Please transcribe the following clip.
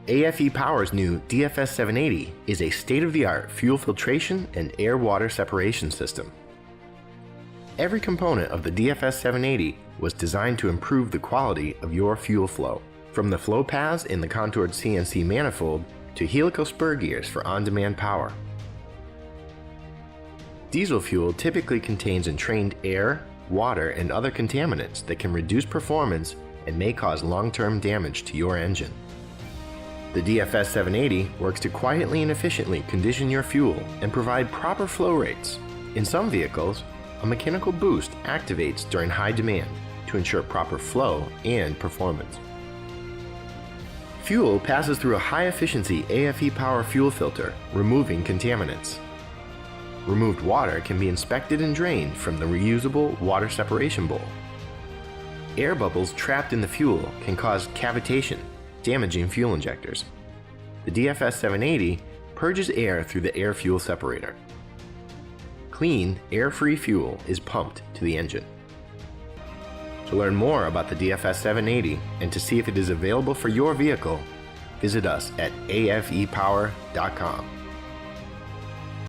aFe Power's new DFS780 is a state-of-the-art fuel filtration and air-water separation system. Every component of the DFS780 was designed to improve the quality of your fuel flow, from the flow paths in the contoured CNC manifold to helical spur gears for on-demand power. Diesel fuel typically contains entrained air, water, and other contaminants that can reduce performance and may cause long-term damage to your engine. The DFS780 works to quietly and efficiently condition your fuel and provide proper flow rates. In some vehicles, a mechanical boost activates during high demand to ensure proper flow and performance. Fuel passes through a high-efficiency aFe Power fuel filter, removing contaminants. Removed water can be inspected and drained from the reusable water separation bowl. Air bubbles trapped in the fuel can cause cavitation, damaging fuel injectors. The DFS780 purges air through the air-fuel separator. Clean, air-free fuel is pumped to the engine. To learn more about the DFS780 and to see if it is available for your vehicle, visit us at afepower.com.